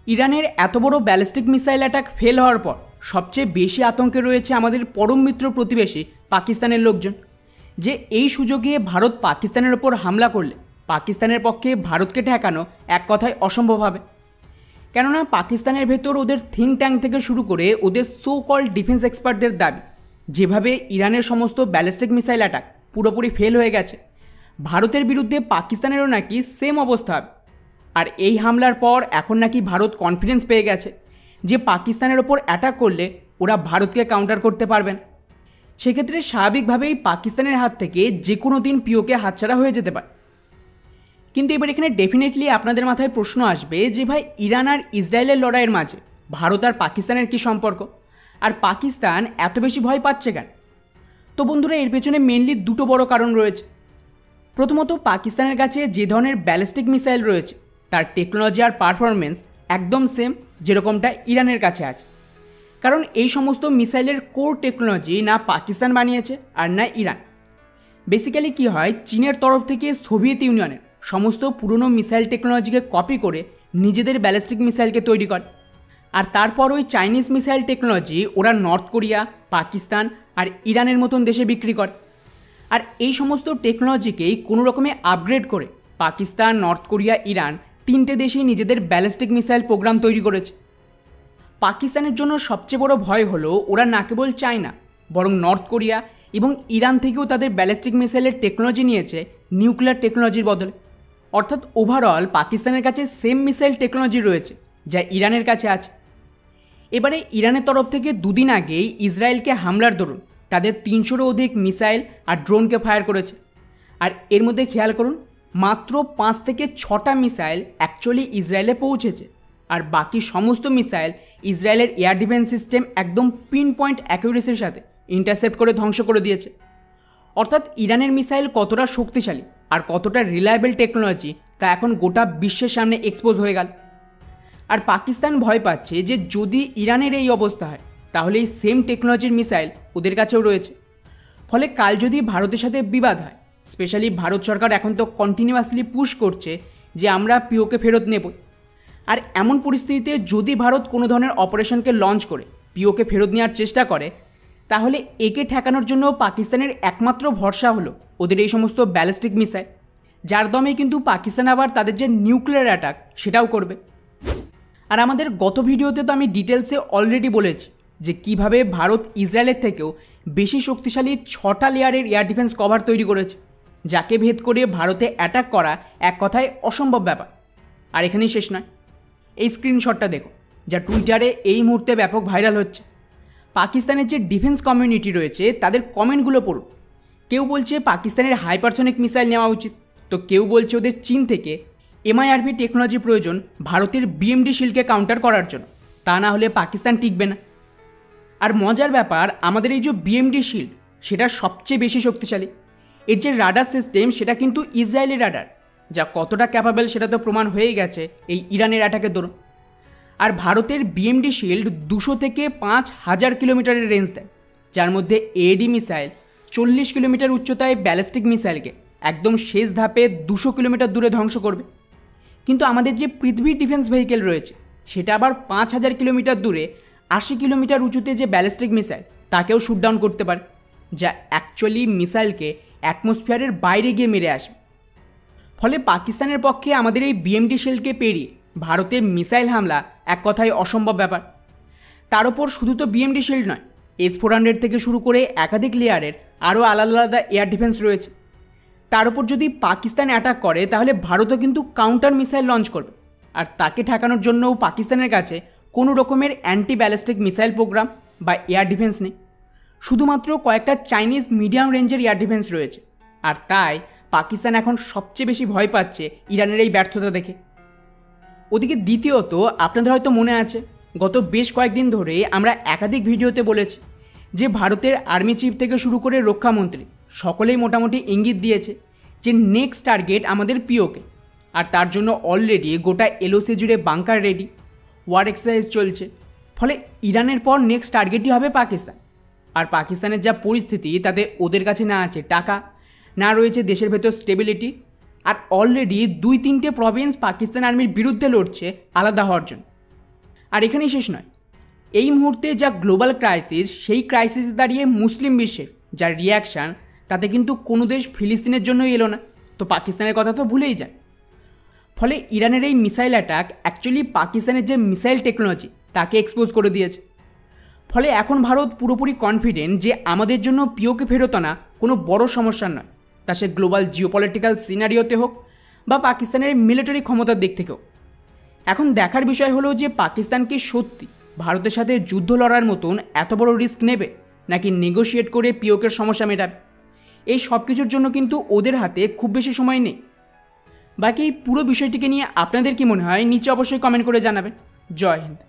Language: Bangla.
ইরানের এত বড় ব্যালিস্টিক মিসাইল অ্যাটাক ফেল হওয়ার পর সবচেয়ে বেশি আতঙ্কে রয়েছে আমাদের পরম মিত্র প্রতিবেশী পাকিস্তানের লোকজন। যে এই সুযোগে ভারত পাকিস্তানের ওপর হামলা করলে পাকিস্তানের পক্ষে ভারতকে ঠেকানো এক কথায় অসম্ভব হবে। কেননা পাকিস্তানের ভেতর ওদের থিঙ্ক ট্যাঙ্ক থেকে শুরু করে ওদের সো কল্ড ডিফেন্স এক্সপার্টদের দাবি, যেভাবে ইরানের সমস্ত ব্যালিস্টিক মিসাইল অ্যাটাক পুরোপুরি ফেল হয়ে গেছে, ভারতের বিরুদ্ধে পাকিস্তানেরও নাকি সেম অবস্থা হবে। আর এই হামলার পর এখন নাকি ভারত কনফিডেন্স পেয়ে গেছে যে পাকিস্তানের ওপর অ্যাটাক করলে ওরা ভারতকে কাউন্টার করতে পারবেন। সেক্ষেত্রে স্বাভাবিকভাবেই পাকিস্তানের হাত থেকে যে কোনো দিন পিওকে হাতছাড়া হয়ে যেতে পারে। কিন্তু এবার এখানে ডেফিনেটলি আপনাদের মাথায় প্রশ্ন আসবে যে ভাই, ইরান আর ইসরায়েলের লড়াইয়ের মাঝে ভারত আর পাকিস্তানের কী সম্পর্ক, আর পাকিস্তান এত বেশি ভয় পাচ্ছে কেন? তো বন্ধুরা, এর পেছনে মেনলি দুটো বড় কারণ রয়েছে। প্রথমত, পাকিস্তানের কাছে যে ধরনের ব্যালিস্টিক মিসাইল রয়েছে তার টেকনোলজি আর পারফরমেন্স একদম সেম যেরকমটা ইরানের কাছে আছে। কারণ এই সমস্ত মিসাইলের কোর টেকনোলজি না পাকিস্তান বানিয়েছে আর না ইরান। বেসিক্যালি কী হয়, চীনের তরফ থেকে সোভিয়েত ইউনিয়নের সমস্ত পুরনো মিসাইল টেকনোলজিকে কপি করে নিজেদের ব্যালিস্টিক মিসাইলকে তৈরি করে, আর তারপর ওই চাইনিজ মিসাইল টেকনোলজি ওরা নর্থ কোরিয়া, পাকিস্তান আর ইরানের মতন দেশে বিক্রি করে। আর এই সমস্ত টেকনোলজিকেই কোনো রকমে আপগ্রেড করে পাকিস্তান, নর্থ কোরিয়া, ইরান তিনটে দেশেই নিজেদের ব্যালিস্টিক মিসাইল প্রোগ্রাম তৈরি করেছে। পাকিস্তানের জন্য সবচেয়ে বড় ভয় হলো ওরা না কেবল চায়না বরং নর্থ কোরিয়া এবং ইরান থেকেও তাদের ব্যালিস্টিক মিসাইলের টেকনোলজি নিয়েছে নিউক্লিয়ার টেকনোলজির বদলে। অর্থাৎ ওভারঅল পাকিস্তানের কাছে সেম মিসাইল টেকনোলজি রয়েছে যা ইরানের কাছে আছে। এবারে ইরানের তরফ থেকে দুদিন আগেই ইসরায়েলকে হামলার দরুন তাদের 300-রও অধিক মিসাইল আর ড্রোনকে ফায়ার করেছে। আর এর মধ্যে খেয়াল করুন, মাত্র 5 থেকে 6টা মিসাইল অ্যাকচুয়ালি ইসরায়েলে পৌঁছেছে, আর বাকি সমস্ত মিসাইল ইসরায়েলের এয়ার ডিফেন্স সিস্টেম একদম পিন পয়েন্ট অ্যাকুরেসির সাথে ইন্টারসেপ্ট করে ধ্বংস করে দিয়েছে। অর্থাৎ ইরানের মিসাইল কতটা শক্তিশালী আর কতটা রিলায়েবল টেকনোলজি তা এখন গোটা বিশ্বের সামনে এক্সপোজ হয়ে গেল। আর পাকিস্তান ভয় পাচ্ছে যে যদি ইরানের এই অবস্থা হয় তাহলে এই সেম টেকনোলজির মিসাইল ওদের কাছেও রয়েছে। ফলে কাল যদি ভারতের সাথে বিবাদ হয়, স্পেশালি ভারত সরকার এখন তো কন্টিনিউয়াসলি পুশ করছে যে আমরা পিওকে ফেরত নেব, আর এমন পরিস্থিতিতে যদি ভারত কোনো ধরনের অপারেশনকে লঞ্চ করে পিওকে ফেরত নেওয়ার চেষ্টা করে, তাহলে একে ঠেকানোর জন্য পাকিস্তানের একমাত্র ভরসা হলো ওদের এই সমস্ত ব্যালিস্টিক মিসাইল, যার দমে কিন্তু পাকিস্তান আবার তাদের যে নিউক্লিয়ার অ্যাটাক সেটাও করবে। আর আমাদের গত ভিডিওতে তো আমি ডিটেলসে অলরেডি বলেছি যে কিভাবে ভারত ইসরায়েলের থেকেও বেশি শক্তিশালী 6টা লেয়ারের এয়ার ডিফেন্স কভার তৈরি করেছে, যাকে ভেদ করে ভারতে অ্যাটাক করা এক কথায় অসম্ভব ব্যাপার। আর এখানেই শেষ নয়, এই স্ক্রিনশটটা দেখো যা টুইটারে এই মুহূর্তে ব্যাপক ভাইরাল হচ্ছে। পাকিস্তানের যে ডিফেন্স কমিউনিটি রয়েছে তাদের কমেন্টগুলো পড়ুন। কেউ বলছে পাকিস্তানের হাইপারসনিক মিসাইল নেওয়া উচিত, তো কেউ বলছে ওদের চীন থেকে MIRV টেকনোলজি প্রয়োজন ভারতের BMD শিল্ডকে কাউন্টার করার জন্য, তা না হলে পাকিস্তান টিকবে না। আর মজার ব্যাপার, আমাদের এই যে BMD শিল্ড সেটা সবচেয়ে বেশি শক্তিশালী। এর যে রাডার সিস্টেম সেটা কিন্তু ইসরায়েলি রাডার, যা কতটা ক্যাপাবল সেটা তো প্রমাণ হয়ে গেছে এই ইরানের অ্যাটাকের দরুন। আর ভারতের BMD শিল্ড 200 থেকে 5000 কিলোমিটারের রেঞ্জ দেয়, যার মধ্যে AD মিসাইল 40 কিলোমিটার উচ্চতায় ব্যালিস্টিক মিসাইলকে একদম শেষ ধাপে 200 কিলোমিটার দূরে ধ্বংস করবে। কিন্তু আমাদের যে পৃথিবী ডিফেন্স ভেহিকেল রয়েছে সেটা আবার 5000 কিলোমিটার দূরে 80 কিলোমিটার উঁচুতে যে ব্যালিস্টিক মিসাইল তাকেও শুটডাউন করতে পারে, যা অ্যাকচুয়ালি মিসাইলকে অ্যাটমসফিয়ারের বাইরে গিয়ে মেরে আসবে। ফলে পাকিস্তানের পক্ষে আমাদের এই BMD শিল্ডকে পেরিয়ে ভারতের মিসাইল হামলা এক কথায় অসম্ভব ব্যাপার। তার ওপর শুধু তো BMD শিল্ড নয়, S-400 থেকে শুরু করে একাধিক লেয়ারের আরও আলাদা আলাদা এয়ার ডিফেন্স রয়েছে। তার উপর যদি পাকিস্তান অ্যাটাক করে তাহলে ভারতও কিন্তু কাউন্টার মিসাইল লঞ্চ করবে, আর তাকে ঠেকানোর জন্যও পাকিস্তানের কাছে কোনো রকমের অ্যান্টি ব্যালিস্টিক মিসাইল প্রোগ্রাম বা এয়ার ডিফেন্স নেই। শুধুমাত্র কয়েকটা চাইনিজ মিডিয়াম রেঞ্জের এয়ার ডিফেন্স রয়েছে, আর তাই পাকিস্তান এখন সবচেয়ে বেশি ভয় পাচ্ছে ইরানের এই ব্যর্থতা দেখে। ওদিকে দ্বিতীয়ত, আপনাদের হয়তো মনে আছে গত বেশ কয়েকদিন ধরে আমরা একাধিক ভিডিওতে বলেছি যে ভারতের আর্মি চিফ থেকে শুরু করে রক্ষামন্ত্রী সকলেই মোটামুটি ইঙ্গিত দিয়েছে যে নেক্সট টার্গেট আমাদের পিওকে, আর তার জন্য অলরেডি গোটা LOC জুড়ে বাংকার রেডি, ওয়ার এক্সারসাইজ চলছে। ফলে ইরানের পর নেক্সট টার্গেটই হবে পাকিস্তান। আর পাকিস্তানের যা পরিস্থিতি তাতে ওদের কাছে না আছে টাকা, না রয়েছে দেশের ভেতর স্টেবিলিটি, আর অলরেডি 2-3টে প্রভিন্স পাকিস্তান আর্মির বিরুদ্ধে লড়ছে আলাদা হওয়ার জন্য। আর এখানেই শেষ নয়, এই মুহূর্তে যা গ্লোবাল ক্রাইসিস, সেই ক্রাইসিসে দাঁড়িয়ে মুসলিম বিশ্বের যা রিয়াকশান, তাতে কিন্তু কোনো দেশ ফিলিস্তিনের জন্যই এলো না, তো পাকিস্তানের কথা তো ভুলেই যান। ফলে ইরানের এই মিসাইল অ্যাটাক অ্যাকচুয়ালি পাকিস্তানের যে মিসাইল টেকনোলজি তাকে এক্সপোজ করে দিয়েছে। ফলে এখন ভারত পুরোপুরি কনফিডেন্ট যে আমাদের জন্য পিওকে ফেরত আনা কোনো বড় সমস্যা নয়, তা সে গ্লোবাল জিওপলিটিক্যাল সিনারিওতে হোক বা পাকিস্তানের মিলিটারি ক্ষমতার দিক থেকেও। এখন দেখার বিষয় হলো যে পাকিস্তান কি সত্যি ভারতের সাথে যুদ্ধ লড়ার মতন এত বড় রিস্ক নেবে, নাকি নেগোশিয়েট করে পিওকের সমস্যা মেটাবে। এই সব কিছুর জন্য কিন্তু ওদের হাতে খুব বেশি সময় নেই। বাকি পুরো বিষয়টিকে নিয়ে আপনাদের কি মনে হয় নিচে অবশ্যই কমেন্ট করে জানাবেন। জয় হিন্দ।